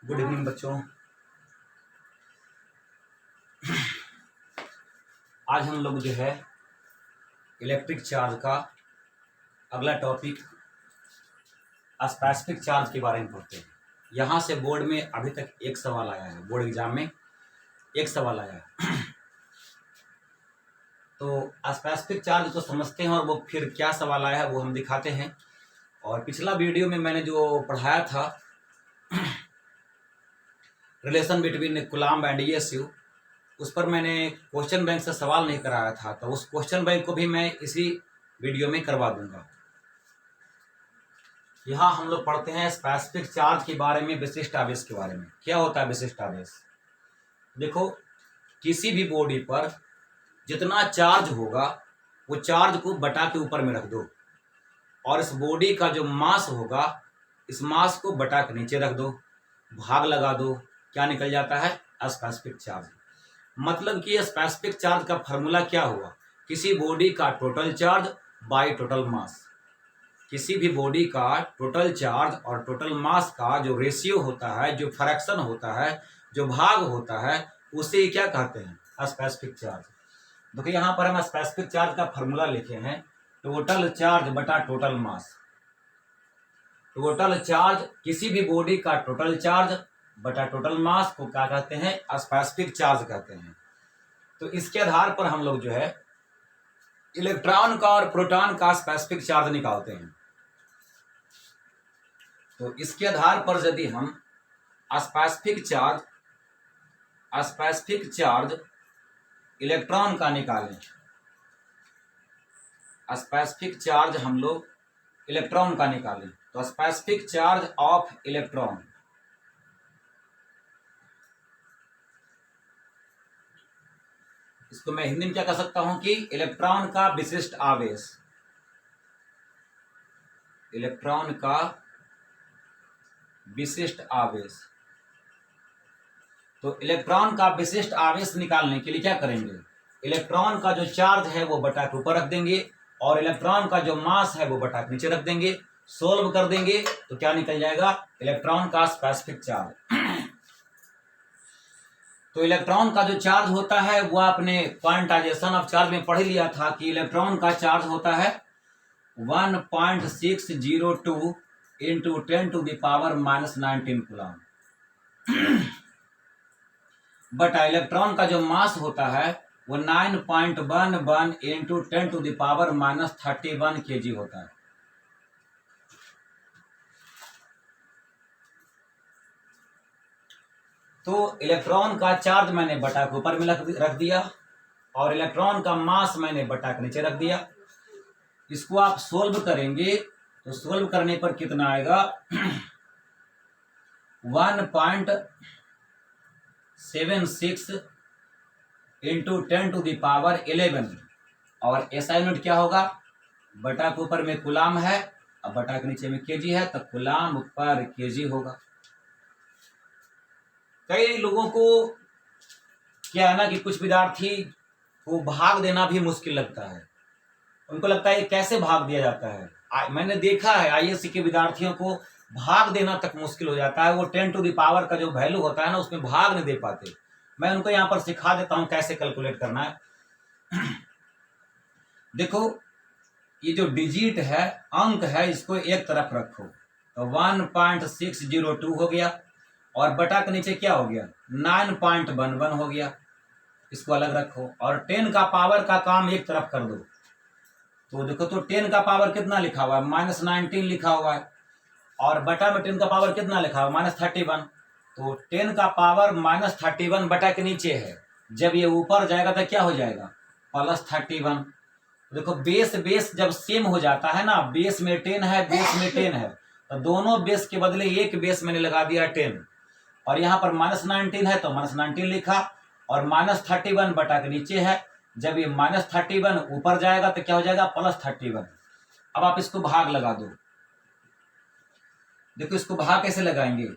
Good evening बच्चों। आज हम लोग जो है इलेक्ट्रिक चार्ज का अगला टॉपिक स्पेसिफिक चार्ज के बारे में पढ़ते हैं। यहाँ से बोर्ड में अभी तक एक सवाल आया है, बोर्ड एग्जाम में एक सवाल आया है। तो स्पेसिफिक चार्ज तो समझते हैं और वो फिर क्या सवाल आया है वो हम दिखाते हैं। और पिछला वीडियो में मैंने जो पढ़ाया था relation between coulomb and ESU, उस पर मैंने क्वेश्चन बैंक से सवाल नहीं कराया था, तो उस क्वेश्चन बैंक को भी मैं इसी वीडियो में करवा दूंगा। यहाँ हम लोग पढ़ते हैं स्पेसिफिक चार्ज के बारे में, विशिष्ट आवेश के बारे में। क्या होता है विशिष्ट आवेश? देखो, किसी भी बॉडी पर जितना चार्ज होगा वो चार्ज को बटा के ऊपर में रख दो, और इस बॉडी का जो मास होगा इस मास को बटा के नीचे रख दो, भाग लगा दो, क्या निकल जाता है? Specific charge. मतलब कि स्पेसिफिक चार्ज का फॉर्मूला क्या हुआ? किसी बॉडी का total charge by total mass. किसी भी बॉडी का टोटल चार्ज और टोटल मास का जो रेशियो होता है, जो फ्रैक्शन होता है, जो भाग होता है, उसे क्या कहते हैं? Specific charge. देखिए यहाँ पर हम स्पेसिफिक चार्ज का फॉर्मूला लिखे हैं, टोटल चार्ज बटा टोटल मास। टोटल चार्ज, किसी भी बॉडी का टोटल चार्ज बटा टोटल मास को क्या कहते हैं? स्पेसिफिक चार्ज कहते हैं। तो इसके आधार पर हम लोग जो है इलेक्ट्रॉन का और प्रोटॉन का स्पेसिफिक चार्ज निकालते हैं। तो इसके आधार पर यदि हम स्पेसिफिक चार्ज इलेक्ट्रॉन का निकालें, स्पेसिफिक चार्ज हम लोग इलेक्ट्रॉन का निकालें, तो स्पेसिफिक चार्ज ऑफ इलेक्ट्रॉन, इसको मैं हिंदी में क्या कह सकता हूं कि इलेक्ट्रॉन का विशिष्ट आवेश। इलेक्ट्रॉन का विशिष्ट आवेश। तो इलेक्ट्रॉन का विशिष्ट आवेश निकालने के लिए क्या करेंगे? इलेक्ट्रॉन का जो चार्ज है वो बटा के ऊपर रख देंगे, और इलेक्ट्रॉन का जो मास है वो बटा के नीचे रख देंगे। सोल्व कर देंगे तो क्या निकल जाएगा? इलेक्ट्रॉन का स्पेसिफिक चार्ज। तो इलेक्ट्रॉन का जो चार्ज होता है वो आपने क्वांटाइजेशन ऑफ चार्ज में पढ़ लिया था कि इलेक्ट्रॉन का चार्ज होता है 1.602 इंटू 10⁻⁻19 कूलम। बटा इलेक्ट्रॉन का जो मास होता है वो 9.11 इंटू 10⁻31 kg होता है। तो इलेक्ट्रॉन का चार्ज मैंने बटा के ऊपर में रख दिया, और इलेक्ट्रॉन का मास मैंने बटा के नीचे रख दिया। इसको आप सोल्व करेंगे तो सोल्व करने पर कितना आएगा? 1.76 इंटू 10⁻11, और SI यूनिट क्या होगा? बटा के ऊपर में कूलाम है, अब बटा के नीचे में केजी है, तो कूलाम पर केजी होगा। कई लोगों को क्या है ना कि कुछ विद्यार्थी को भाग देना भी मुश्किल लगता है। उनको लगता है कैसे भाग दिया जाता है। मैंने देखा है ISC के विद्यार्थियों को भाग देना तक मुश्किल हो जाता है। वो 10⁻का जो वैल्यू होता है ना, उसमें भाग नहीं दे पाते। मैं उनको यहाँ पर सिखा देता हूँ कैसे कैलकुलेट करना है। देखो, ये जो डिजिट है, अंक है, इसको एक तरफ रखो, तो 1.602 हो गया, और बटा के नीचे क्या हो गया? 9.11 हो गया, इसको अलग रखो, और 10 का पावर का काम एक तरफ कर दो। तो देखो, तो 10 का पावर कितना लिखा हुआ है? -19 लिखा हुआ है, और बटा में 10 का पावर कितना लिखा हुआ है? -31। तो 10 का पावर -31 बटा के नीचे है, जब ये ऊपर जाएगा तो क्या हो जाएगा? +31। देखो, बेस जब सेम हो जाता है ना, बेस में 10 है, बेस में 10 है, तो दोनों बेस के बदले एक बेस मैंने लगा दिया 10, और यहाँ पर -19 है तो -19 लिखा, और -31 बटा के नीचे है, जब ये -31 ऊपर जाएगा तो क्या हो जाएगा? +31। अब आप इसको भाग लगा दो। देखो, इसको भाग कैसे लगाएंगे?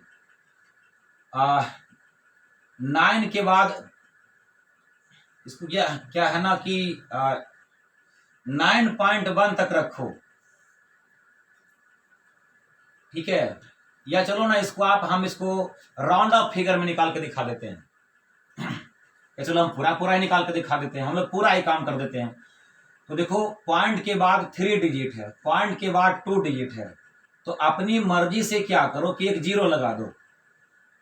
9 के बाद इसको क्या है ना कि 9.1 तक रखो, ठीक है। या चलो ना इसको हम इसको राउंड ऑफ फिगर में निकाल के दिखा देते हैं। या चलो हम पूरा ही निकाल के दिखा देते हैं, हम लोग पूरा ही काम कर देते हैं। तो देखो पॉइंट के बाद 3 डिजिट है, पॉइंट के बाद 2 डिजिट है, तो अपनी मर्जी से क्या करो कि एक 0 लगा दो।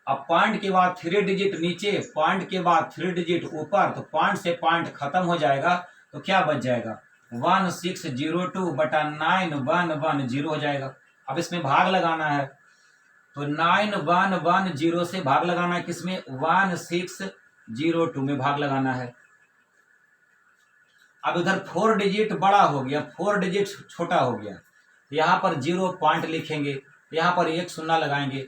अब पॉइंट के बाद 3 डिजिट नीचे, पॉइंट के बाद 3 डिजिट ऊपर, तो पॉइंट से पॉइंट खत्म हो जाएगा, तो क्या बच जाएगा 1602/9110 हो जाएगा। अब इसमें भाग लगाना है, तो 9110 से भाग लगाना है, किसमें 1602 में भाग लगाना है। अब इधर 4 डिजिट बड़ा हो गया, 4 डिजिट छोटा हो गया, यहाँ पर 0 पॉइंट लिखेंगे, यहाँ पर 1 शून्य लगाएंगे।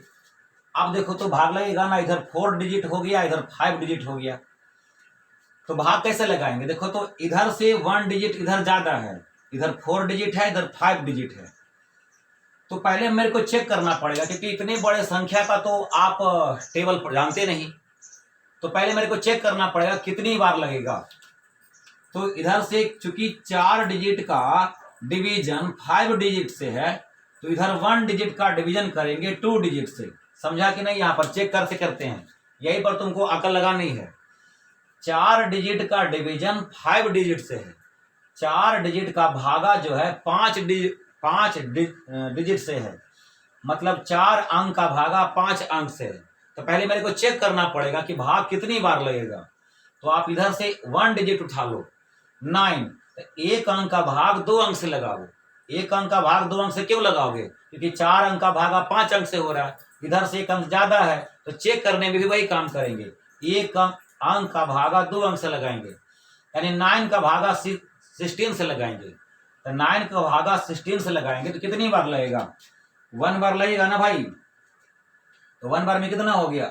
अब देखो तो भाग लगेगा ना, इधर 4 डिजिट हो गया, इधर 5 डिजिट हो गया, तो भाग कैसे लगाएंगे। देखो तो इधर से 1 डिजिट इधर ज्यादा है, इधर 4 डिजिट है, इधर 5 डिजिट है, तो पहले मेरे को चेक करना पड़ेगा, क्योंकि इतने बड़े संख्या का तो आप टेबल पर जानते नहीं, तो पहले मेरे को चेक करना पड़ेगा कितनी बार लगेगा। तो इधर से चूंकि 4 डिजिट का डिवीजन 5 डिजिट से है, तो इधर 1 डिजिट का डिवीजन करेंगे 2 डिजिट से। समझा कि नहीं, यहाँ पर चेक करते हैं, यही पर तुमको अकल लगानी है। 4 डिजिट का डिवीजन 5 डिजिट से है, 4 डिजिट का भागा जो है 5 डिजिट से है, मतलब 4 अंक का भागा 5 अंक से है। तो पहले मेरे को चेक करना पड़ेगा कि भाग कितनी बार लगेगा। तो आप इधर से 1 डिजिट उठा लो 9, तो 1 अंक का भाग 2 अंक से लगाओ। 1 अंक का भाग 2 अंक से क्यों लगाओगे, क्योंकि 4 अंक का भागा 5 अंक से हो रहा है, इधर से 1 अंक ज्यादा है, तो चेक करने में भी वही काम करेंगे, 1 अंक का भागा 2 अंक से लगाएंगे, यानी 9 का भागा 16 से लगाएंगे। तो 9 का भागा 16 से लगाएंगे तो कितनी बार लगेगा, 1 बार लगेगा ना भाई। तो 1 बार में कितना हो गया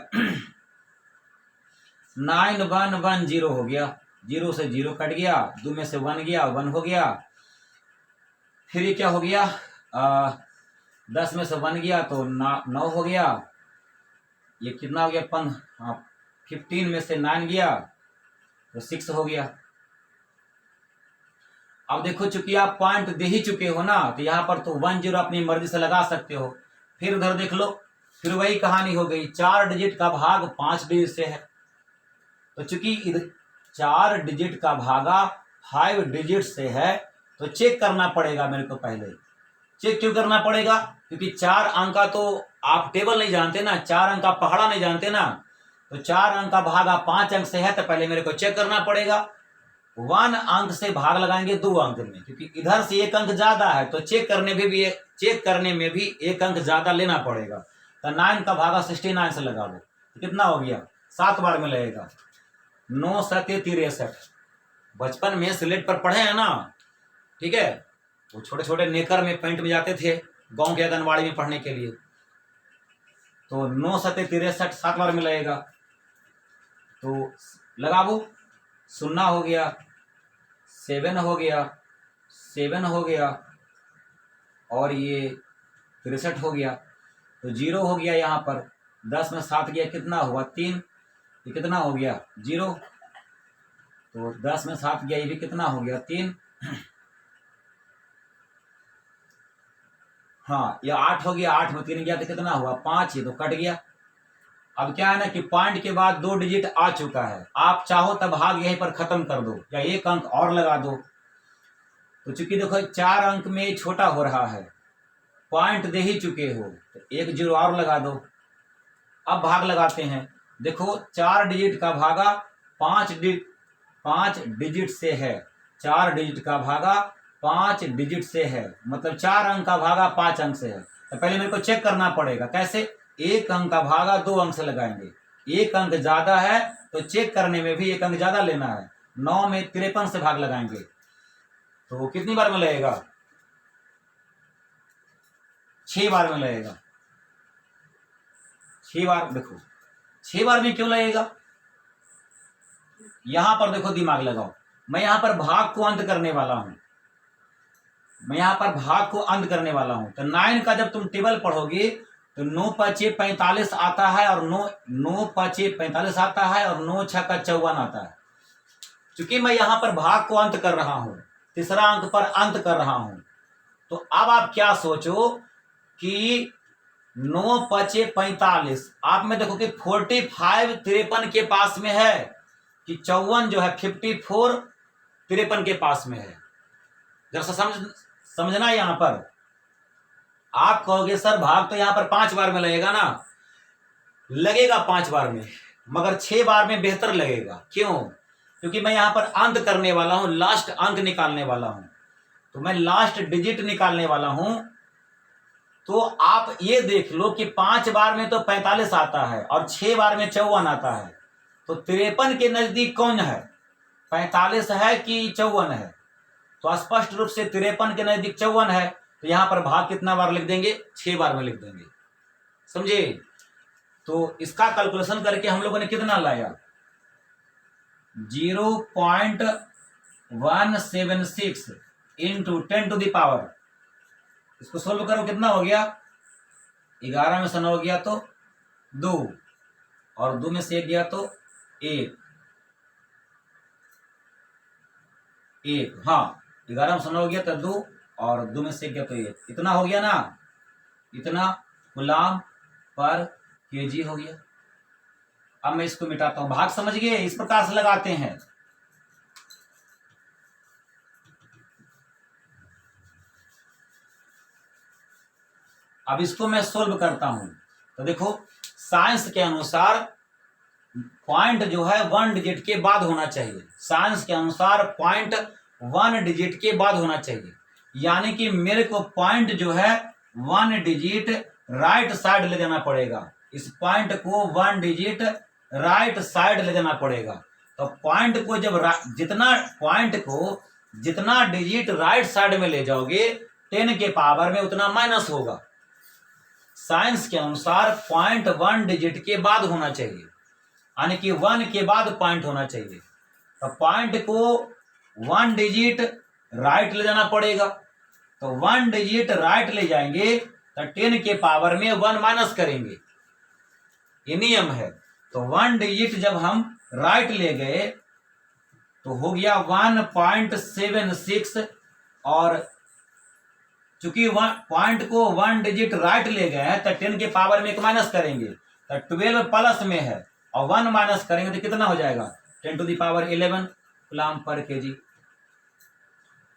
9110 हो गया, 0 से 0 कट गया, 2 में से 1 गया, 1 हो गया। फिर ये क्या हो गया 10 में से 1 गया तो 9 हो गया, ये कितना हो गया 15 में से 9 गया तो 6 हो गया। अब देखो चूंकि आप पॉइंट दे ही चुके हो ना, तो यहाँ पर तो 10 अपनी मर्जी से लगा सकते हो। फिर उधर देख लो, फिर वही कहानी हो गई, 4 डिजिट का भाग 5 डिजिट से है, तो चूंकि इधर 4 डिजिट का भागा 5 डिजिट से है, तो चेक करना पड़ेगा मेरे को। पहले चेक क्यों करना पड़ेगा, क्योंकि 4 अंक का तो आप टेबल नहीं जानते ना, 4 अंक का पहाड़ा नहीं जानते ना, तो 4 अंक का भागा 5 अंक से है, तो पहले मेरे को चेक करना पड़ेगा। 1 अंक से भाग लगाएंगे 2 अंक में, क्योंकि इधर से 1 अंक ज्यादा है, तो चेक करने में भी 1 अंक ज्यादा लेना पड़ेगा। तो 9 का भागा 69 से लगा दो, तो कितना हो गया 7 बार में लगेगा, 9 7 63। बचपन में स्लेट पर पढ़े हैं ना, ठीक है, वो छोटे छोटे नेकर में पेंट में जाते थे गांव के आंगनबाड़ी में पढ़ने के लिए, तो 9 7 63 7 बार में लगेगा। तो लगाओ, 0 हो गया, 7 हो गया, 7 हो गया, और ये 63 हो गया, तो 0 हो गया यहाँ पर। 10 में 7 गया, कितना हुआ 3, ये कितना हो गया 0, तो 10 में 7 गया, ये भी कितना हो गया 3। हाँ, ये 8 हो गया, 8 में 3 गया तो कितना हुआ 5, ये तो कट गया। अब क्या है ना कि पॉइंट के बाद 2 डिजिट आ चुका है, आप चाहो तब भाग यहीं पर खत्म कर दो या 1 अंक और लगा दो। तो चूंकि देखो 4 अंक में छोटा हो रहा है, पॉइंट दे ही चुके हो, तो 1 0 और लगा दो। अब भाग लगाते हैं, देखो 4 डिजिट का भागा 5 डिजिट से है, 4 डिजिट का भागा 5 डिजिट से है, मतलब 4 अंक का भागा 5 अंक से है। तो पहले मेरे को चेक करना पड़ेगा, कैसे 1 अंक का भागा 2 अंक से लगाएंगे, 1 अंक ज्यादा है तो चेक करने में भी 1 अंक ज्यादा लेना है। 9 में 53 से भाग लगाएंगे, तो कितनी बार में लगेगा 6 बार में लगेगा। 6 बार, देखो 6 बार में क्यों लगेगा, यहां पर देखो दिमाग लगाओ, मैं यहां पर भाग को अंत करने वाला हूं, मैं यहां पर भाग को अंत करने वाला हूं। तो 9 का जब तुम टेबल पढ़ोगे तो 9 5 45 आता है, और 9 5 45 आता है, और 9 6 54 आता है। क्योंकि मैं यहां पर भाग को अंत कर रहा हूं, तीसरा अंक पर अंत कर रहा हूं, तो अब आप क्या सोचो कि 9 पचे 45। आप में देखो कि 45 53 के पास में है कि 54 जो है 54 53 के पास में है। जरा सा समझना यहाँ पर। आप कहोगे सर भाग तो यहाँ पर 5 बार में लगेगा ना, लगेगा 5 बार में, मगर 6 बार में बेहतर लगेगा। क्यों? क्योंकि मैं यहाँ पर अंत करने वाला हूं, लास्ट अंक निकालने वाला हूं, तो मैं लास्ट डिजिट निकालने वाला हूं। तो आप ये देख लो कि 5 बार में तो 45 आता है और 6 बार में 54 आता है। तो 53 के नजदीक कौन है, 45 है कि 54 है? तो स्पष्ट रूप से 53 के नजदीक 54 है। तो यहां पर भाग कितना बार लिख देंगे, 6 बार में लिख देंगे। समझे? तो इसका कैलकुलेशन करके हम लोगों ने कितना लाया, 0.176 इंटू 10 टू द पावर। इसको सोल्व करो, कितना हो गया, 11 में से 9 गया तो 2 और 2 में से 1 गया तो 1। हाँ, 11 में से 9 गया तो 2 और 2 में से 1 गया तो 1। इतना हो गया ना, इतना कूलम पर केजी हो गया। अब मैं इसको मिटाता हूं। भाग समझ गए? इस प्रकार से लगाते हैं। अब इसको मैं सोल्व करता हूं। तो देखो, साइंस के अनुसार पॉइंट जो है 1 डिजिट के बाद होना चाहिए। साइंस के अनुसार पॉइंट 1 डिजिट के बाद होना चाहिए। यानी कि मेरे को पॉइंट जो है 1 डिजिट राइट साइड ले जाना पड़ेगा। इस पॉइंट को 1 डिजिट राइट साइड ले जाना पड़ेगा। तो पॉइंट को जितना डिजिट राइट साइड में ले जाओगे 10 के पावर में उतना माइनस होगा। साइंस के अनुसार पॉइंट 1 डिजिट के बाद होना चाहिए, यानी कि 1 के बाद पॉइंट होना चाहिए। तो पॉइंट को 1 डिजिट राइट ले जाना पड़ेगा। तो 1 डिजिट राइट ले जाएंगे तो 10 के पावर में 1 माइनस करेंगे, ये नियम है। तो 1 डिजिट जब हम राइट ले गए तो हो गया 1.76 और चूंकि पॉइंट को 1 डिजिट राइट ले गए हैं तो 10 के पावर में 1 माइनस करेंगे तो 12 प्लस में है और 1 माइनस करेंगे तो कितना हो जाएगा, 10 to the power 11 coulomb per kg.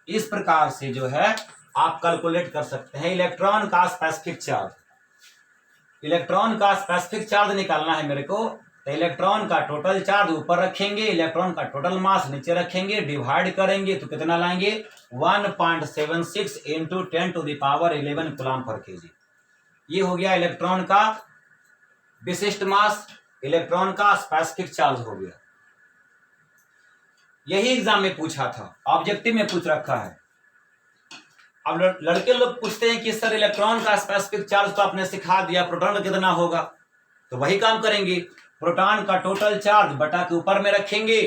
इस प्रकार से जो है आप कैलकुलेट कर सकते हैं इलेक्ट्रॉन का स्पेसिफिक चार्ज। इलेक्ट्रॉन का स्पेसिफिक चार्ज निकालना है मेरे को, तो इलेक्ट्रॉन का टोटल चार्ज ऊपर रखेंगे, इलेक्ट्रॉन का टोटल मास नीचे रखेंगे, डिवाइड करेंगे तो कितना लाएंगे, 1.76 into 10 to the power 11 coulomb per kg. ये हो गया इलेक्ट्रॉन का विशिष्ट मास, इलेक्ट्रॉन का स्पेसिफिक चार्ज हो गया। यही एग्जाम में पूछा था, ऑब्जेक्टिव में पूछ रखा है। अब लड़के लोग पूछते हैं कि सर इलेक्ट्रॉन का स्पेसिफिक चार्ज तो आपने सिखा दिया, प्रोटॉन का कितना होगा? तो वही काम करेंगे, प्रोटॉन का टोटल चार्ज बटा के ऊपर में रखेंगे,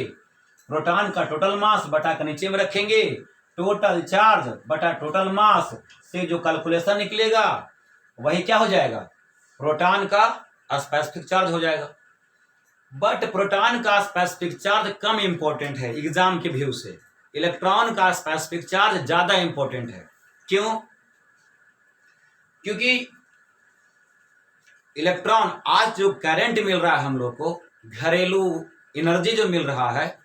प्रोटॉन का टोटल मास बटा के नीचे में रखेंगे, टोटल चार्ज बटा टोटल मास से जो कैलकुलेशन निकलेगा वही क्या हो जाएगा, प्रोटॉन का स्पेसिफिक चार्ज हो जाएगा। बट प्रोटॉन का स्पेसिफिक चार्ज कम इंपॉर्टेंट है एग्जाम के व्यू से, इलेक्ट्रॉन का स्पेसिफिक चार्ज ज्यादा इंपॉर्टेंट है। क्यों? क्योंकि इलेक्ट्रॉन आज जो करंट मिल रहा है हम लोग को, घरेलू एनर्जी जो मिल रहा है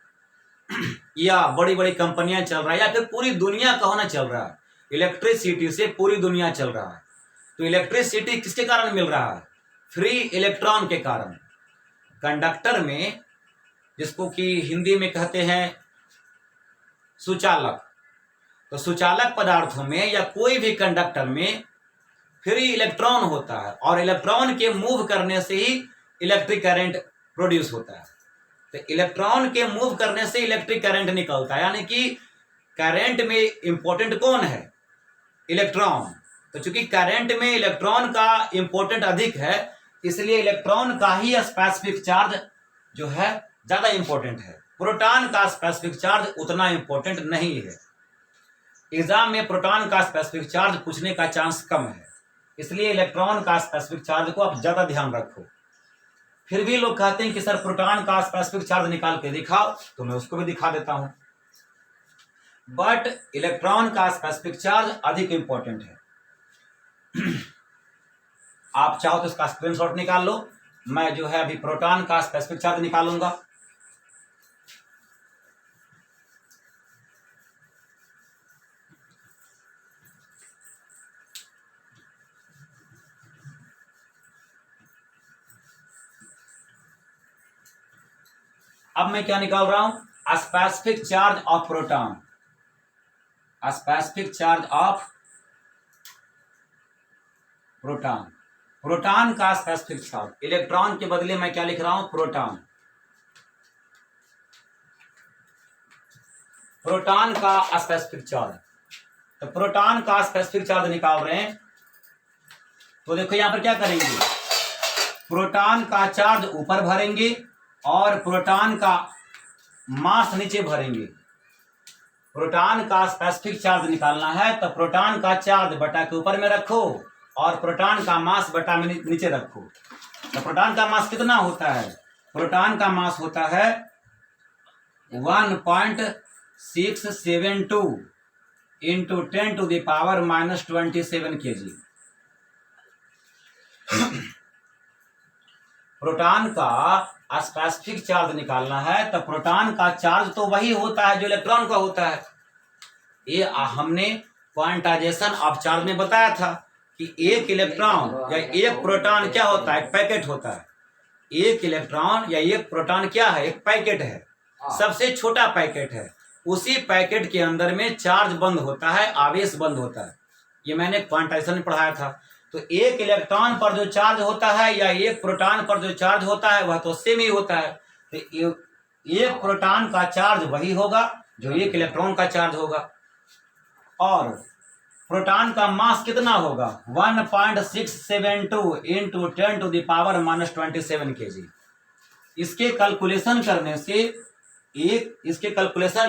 या बड़ी बड़ी कंपनियां चल रहा है या फिर पूरी दुनिया का होना चल रहा है, इलेक्ट्रिसिटी से पूरी दुनिया चल रहा है। तो इलेक्ट्रिसिटी किसके कारण मिल रहा है? फ्री इलेक्ट्रॉन के कारण। कंडक्टर में, जिसको कि हिंदी में कहते हैं सुचालक, तो सुचालक पदार्थों में या कोई भी कंडक्टर में फ्री इलेक्ट्रॉन होता है और इलेक्ट्रॉन के मूव करने से ही इलेक्ट्रिक करंट प्रोड्यूस होता है। तो इलेक्ट्रॉन के मूव करने से इलेक्ट्रिक करंट निकलता है, यानी कि करंट में इंपॉर्टेंट कौन है? इलेक्ट्रॉन। तो चूंकि करंट में इलेक्ट्रॉन का इंपॉर्टेंट अधिक है, इसलिए इलेक्ट्रॉन का ही स्पेसिफिक चार्ज जो है ज्यादा इंपॉर्टेंट है। प्रोटॉन का स्पेसिफिक चार्ज उतना इंपॉर्टेंट नहीं है। एग्जाम में प्रोटॉन का स्पेसिफिक चार्ज पूछने का चांस कम है, इसलिए इलेक्ट्रॉन का स्पेसिफिक चार्ज को आप ज्यादा ध्यान रखो। फिर भी लोग कहते हैं कि सर प्रोटॉन का स्पेसिफिक चार्ज निकाल के दिखाओ, तो मैं उसको भी दिखा देता हूं। बट इलेक्ट्रॉन का स्पेसिफिक चार्ज अधिक इंपॉर्टेंट है। आप चाहो तो इसका स्क्रीनशॉट निकाल लो। मैं जो है अभी प्रोटॉन का स्पेसिफिक चार्ज निकालूंगा। अब मैं क्या निकाल रहा हूं, specific charge of proton. Specific charge of proton, proton का स्पेसिफिक चार्ज। इलेक्ट्रॉन के बदले मैं क्या लिख रहा हूं, प्रोटॉन। प्रोटॉन का स्पेसिफिक चार्ज, तो प्रोटॉन का स्पेसिफिक चार्ज निकाल रहे हैं। तो देखो यहां पर क्या करेंगे, प्रोटॉन का चार्ज ऊपर भरेंगे और प्रोटॉन का मास नीचे भरेंगे। प्रोटॉन का स्पेसिफिक चार्ज निकालना है तो प्रोटॉन का चार्ज बटा के ऊपर में रखो और प्रोटॉन का मास बटा में नीचे रखो। तो प्रोटॉन का मास कितना होता है, प्रोटॉन का मास होता है 1.672 इंटू 10⁻⁻27 kg। प्रोटॉन का स्पेसिफिक चार्ज निकालना है तो प्रोटॉन का चार्ज तो वही होता है जो इलेक्ट्रॉन का होता है। ये हमने क्वांटाइजेशन ऑफ चार्ज में बताया था कि एक इलेक्ट्रॉन या एक प्रोटॉन क्या होता है, एक पैकेट होता है। एक इलेक्ट्रॉन या एक प्रोटॉन क्या है, एक पैकेट है, सबसे छोटा पैकेट है। उसी पैकेट के अंदर में चार्ज बंद होता है, आवेश बंद होता है। ये मैंने क्वांटाइजेशन में पढ़ाया था। तो एक इलेक्ट्रॉन पर जो चार्ज होता है या एक प्रोटॉन पर जो चार्ज होता है वह तो सेम ही होता है। तो एक प्रोटॉन का चार्ज वही होगा जो एक इलेक्ट्रॉन का चार्ज होगा। और प्रोटॉन का मास कितना होगा, 1.672 इंटू 10⁻⁻27 kg। इसके कैलकुलेशन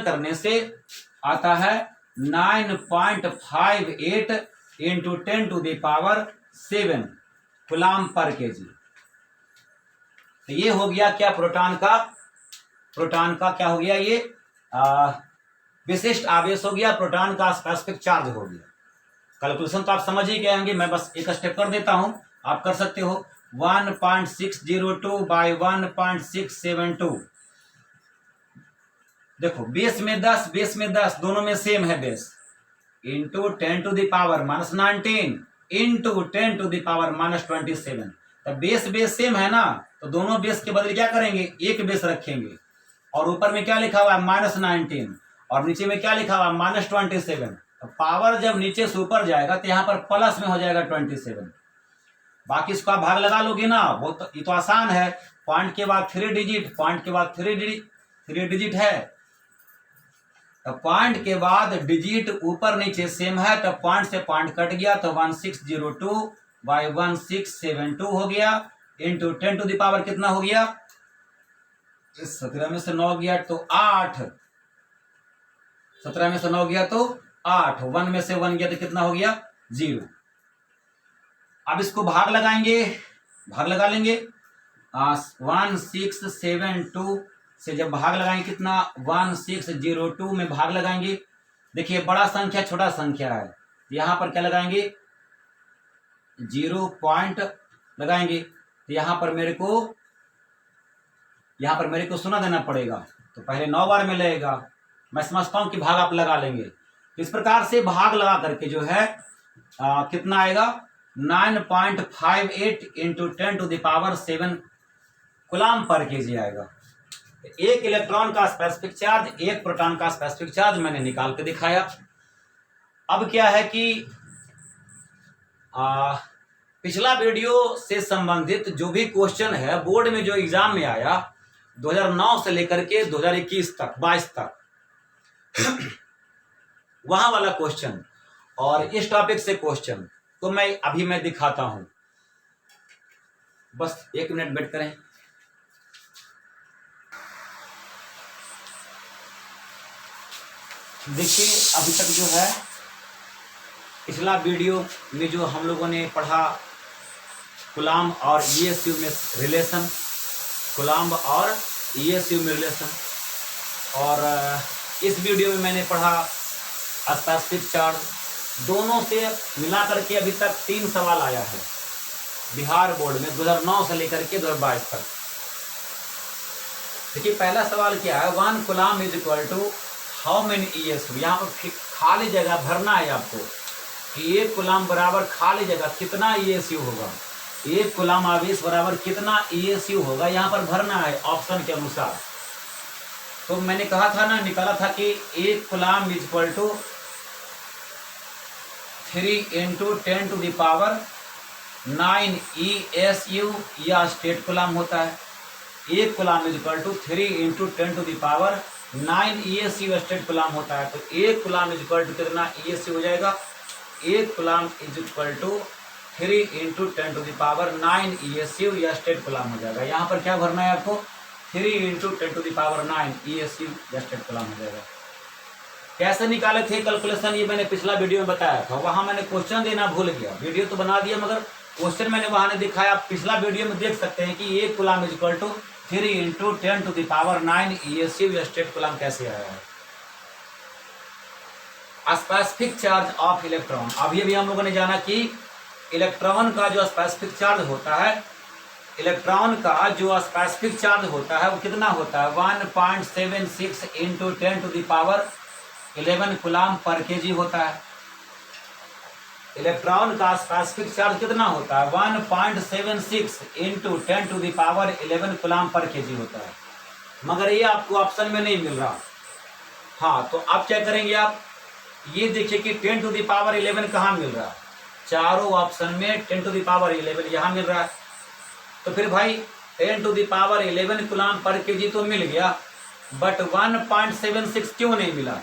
करने से आता है 9.58 इंटू 10⁻7 कूलम पर केजी। तो ये हो गया क्या, प्रोटॉन का क्या हो गया, ये विशिष्ट आवेश हो गया, प्रोटॉन का स्पेसिफिक चार्ज हो गया। कैलकुलेशन तो आप समझ ही गए होंगे, मैं बस एक स्टेप कर देता हूं, आप कर सकते हो। 1.602 बाई 1.672, देखो बेस में 10 दोनों में सेम है बेस, इंटू 10⁻⁻19 इंटू 10⁻⁻27। तो बेस सेम है ना, तो दोनों बेस के बदले क्या करेंगे, एक बेस रखेंगे और ऊपर में क्या लिखा हुआ है -19 और नीचे में क्या लिखा हुआ है -27। तो पावर जब नीचे से ऊपर जाएगा तो यहाँ पर प्लस में हो जाएगा 27। बाकी इसको आप भाग लगा लोगे ना, वो तो ये तो आसान है। पॉइंट के बाद 3 डिजिट, पॉइंट के बाद 3 डिजिट है, तो पॉइंट के बाद डिजिट ऊपर नीचे सेम है, तो पॉइंट से पॉइंट कट गया तो 1602 बाई 1672 हो गया इंटू 10⁻, कितना हो गया, 17 में से 9 गया तो 8, 17 में से 9 गया तो 8, 1 में से 1 गया तो कितना हो गया, 0। अब इसको भाग लगाएंगे, भाग लगा लेंगे। 1672 से जब भाग लगाएंगे कितना, 1602 में भाग लगाएंगे। देखिए बड़ा संख्या छोटा संख्या है, यहाँ पर क्या लगाएंगे, 0 पॉइंट लगाएंगे। तो यहाँ पर मेरे को सुना देना पड़ेगा, तो पहले 9 बार में लगेगा। मैं समझता हूँ कि भाग आप लगा लेंगे। तो इस प्रकार से भाग लगा करके जो है कितना आएगा, 9.58 इंटू 10⁻7 कूलम पर केजी आएगा। एक इलेक्ट्रॉन का स्पेसिफिक चार्ज, एक प्रोटॉन का स्पेसिफिक चार्ज मैंने निकाल के दिखाया। अब क्या है कि पिछला वीडियो से संबंधित जो भी क्वेश्चन है बोर्ड में जो एग्जाम में आया 2009 से लेकर के 2021 तक 22 तक वहां वाला क्वेश्चन और इस टॉपिक से क्वेश्चन तो मैं दिखाता हूं, बस 1 मिनट वेट करें। देखिए अभी तक जो है पिछला वीडियो में जो हम लोगों ने पढ़ा कूलम और ESU में रिलेशन, कूलम और ESU में रिलेशन, और इस वीडियो में मैंने पढ़ा स्पेसिफिक चार्ज। दोनों से मिला करके अभी तक 3 सवाल आया है। बिहार बोर्ड में 2009 से लेकर के 2022 तक। देखिए पहला सवाल क्या है, 1 coulomb is equal to how many ESU। यहाँ पर खाली जगह भरना है आपको कि 1 कूलम बराबर खाली जगह कितना ESU होगा, 1 कूलम आवेश बराबर कितना ESU होगा, यहाँ पर भरना है ऑप्शन के अनुसार। तो मैंने कहा था ना, निकाला था कि 1 coulomb is equal to 3 × 10⁻9 ESU या स्टेट कूलम होता है। 1 coulomb is equal to 3 × 10⁻9 ESU statcoulomb होता है। तो 1 कूलम इज इक्वल टू कितना ESU हो जाएगा, 1 coulomb is equal to 3 × 10⁻9 ESU या स्टेट कूलम हो जाएगा। यहाँ पर क्या भरना है आपको, 3 × 10⁻9 ESU या स्टेट कूलम हो जाएगा। कैसे निकाले थे कैलकुलेशन, ये मैंने पिछला वीडियो में बताया था, वहां मैंने क्वेश्चन देना भूल गया। वीडियो तो बना दिया मगर क्वेश्चन मैंने वहां नहीं दिखाया। आप पिछला वीडियो में देख सकते हैं कि 1 coulomb is equal to 3 × 10⁻9 ESU या स्टेट कूलम कैसे आया है। स्पेसिफिक चार्ज ऑफ इलेक्ट्रॉन, अभी अभी हम लोगों ने जाना कि इलेक्ट्रॉन का जो स्पेसिफिक चार्ज होता है, इलेक्ट्रॉन का जो स्पेसिफिक चार्ज होता है वो कितना होता है, 1.76 × 10⁻11 कूलम पर kg होता है। इलेक्ट्रॉन का स्पेसिफिक चार्ज कितना होता है, 1.76 × 10⁻11 कूलम पर kg होता है, मगर ये आपको ऑप्शन में नहीं मिल रहा। हाँ, तो आप क्या करेंगे, आप ये देखिए कि 10⁻11 कहाँ मिल रहा है, चारों ऑप्शन में 10⁻11 यहाँ मिल रहा है। तो फिर भाई 10⁻11 कूलम पर kg तो मिल गया, बट 1.76 क्यों नहीं मिला।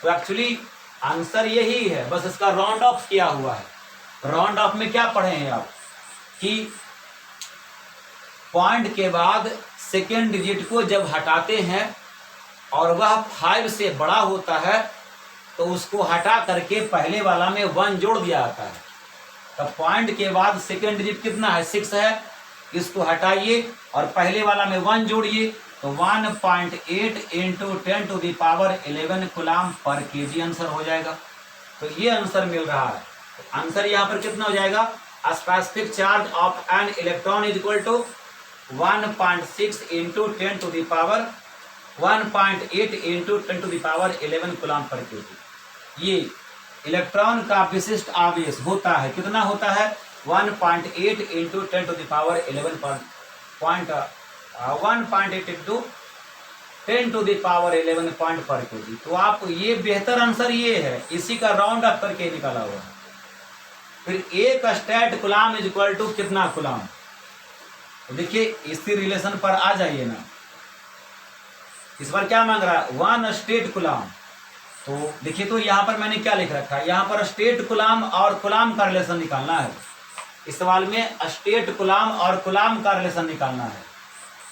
तो एक्चुअली आंसर यही है, बस इसका राउंड ऑफ किया हुआ है। राउंड ऑफ में क्या पढ़े हैं आप कि पॉइंट के बाद सेकेंड डिजिट को जब हटाते हैं और वह 5 से बड़ा होता है तो उसको हटा करके पहले वाला में 1 जोड़ दिया जाता है। तब पॉइंट के बाद सेकेंड डिजिट कितना है, 6 है, इसको हटाइए और पहले वाला में 1 जोड़िए तो 1.8 × 10⁻11 कूलम पर kg आंसर हो जाएगा। तो ये आंसर मिल रहा है। तो आंसर यहाँ पर कितना हो जाएगा, specific charge of an electron is equal to 1.6 × 10⁻1.8 × 10⁻11 coulomb per kg। ये इलेक्ट्रॉन का विशिष्ट आवेश होता है, कितना होता है, 1.8 × 10⁻11 पॉइंट पर kg। तो आप ये बेहतर आंसर ये है, इसी का राउंड अप करके निकाला हुआ है। फिर 1 statcoulomb is equal to कितना कूलम, तो देखिए इसी रिलेशन पर आ जाइए ना। इस बार क्या मांग रहा है, 1 स्टेट कूलम। तो देखिए तो यहाँ पर मैंने क्या लिख रखा है, यहाँ पर स्टेट कूलम और कूलम का रिलेशन निकालना है। इस सवाल में स्टेट कूलम और कूलम का रिलेशन निकालना है।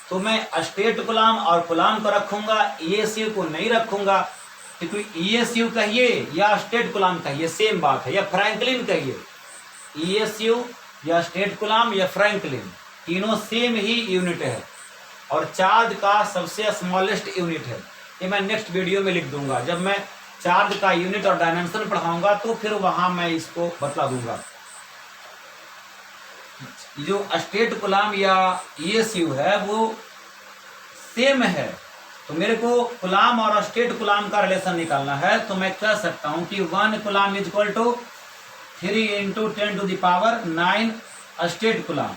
तो मैं स्टेट कूलम और कूलम को रखूंगा, ESU को नहीं रखूंगा, क्योंकि ESU कहिए या स्टेट कूलम कहिए सेम बात है, या फ्रैंकलिन कहिए, ESU या स्टेट कूलम या फ्रैंकलिन तीनों सेम ही यूनिट है और चार्ज का सबसे स्मॉलेस्ट यूनिट है। ये मैं नेक्स्ट वीडियो में लिख दूंगा, जब मैं चार्ज का यूनिट और डायमेंशन पढ़ाऊंगा तो फिर वहां मैं इसको बतला दूंगा। जो स्टेट कूलम या ESU है वो सेम है। तो मेरे को कूलम और स्टेट कूलम का रिलेशन निकालना है, तो मैं कह सकता हूं कि 1 coulomb is equal to 3 × 10⁻9 statcoulomb.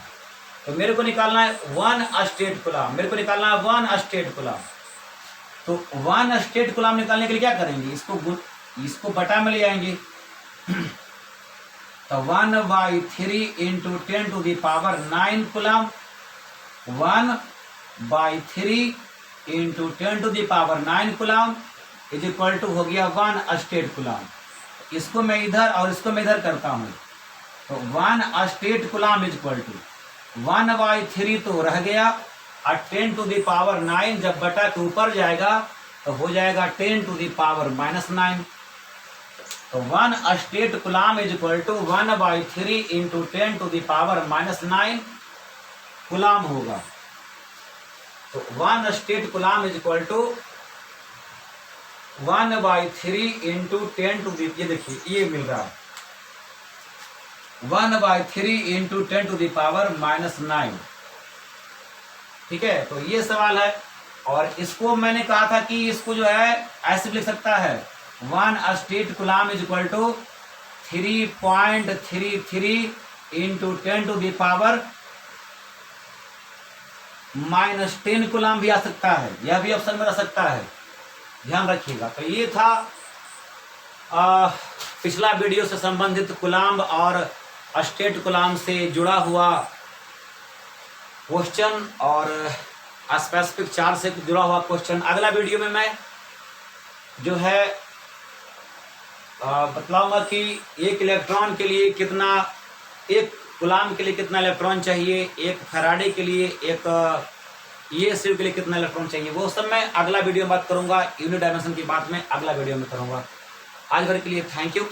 तो मेरे को निकालना है 1 स्टेट कूलम, मेरे को निकालना है 1 स्टेट कूलम। तो 1 स्टेट कूलम निकालने के लिए क्या करेंगे, इसको बटा में ले आएंगे। तो 1/3 × 10⁻9 coulomb, 1/3 × 10⁻9 coulomb is equal to हो गया 1 स्टेट कूलम। इसको मैं इधर और इसको मैं इधर करता हूं, तो 1 statcoulomb is equal to 1/3 तो रह गया और 10⁻9 जब बटा के ऊपर जाएगा तो हो जाएगा 10⁻⁻9। तो 1 statcoulomb is equal to 1/3 × 10⁻⁻9 coulomb होगा। तो 1 statcoulomb is equal to 1/3 × 10 ये देखिए ये मिल रहा है 1/3 इंटू 10⁻⁻⁹। ठीक है, तो ये सवाल है। और इसको मैंने कहा था कि इसको जो है ऐसे भी लिख सकता है 1 statcoulomb is equal to 3.33 into 10⁻⁻10 coulomb भी आ सकता है, यह भी ऑप्शन में रह सकता है, ध्यान रखिएगा। तो ये था पिछला वीडियो से संबंधित कूलाम और स्टेट कूलाम से जुड़ा हुआ क्वेश्चन और स्पेसिफिक चार्ज से जुड़ा हुआ क्वेश्चन। अगला वीडियो में मैं जो है बतलाऊंगा कि एक इलेक्ट्रॉन के लिए कितना, एक कूलाम के लिए कितना इलेक्ट्रॉन चाहिए, एक फैराडे के लिए, एक ये सिर्फ के लिए कितना इलेक्ट्रॉन चाहिए, वो सब मैं अगला वीडियो में बात करूंगा। यूनिट डायमेंशन की बात मैं अगला वीडियो में करूंगा। आज भर के लिए थैंक यू।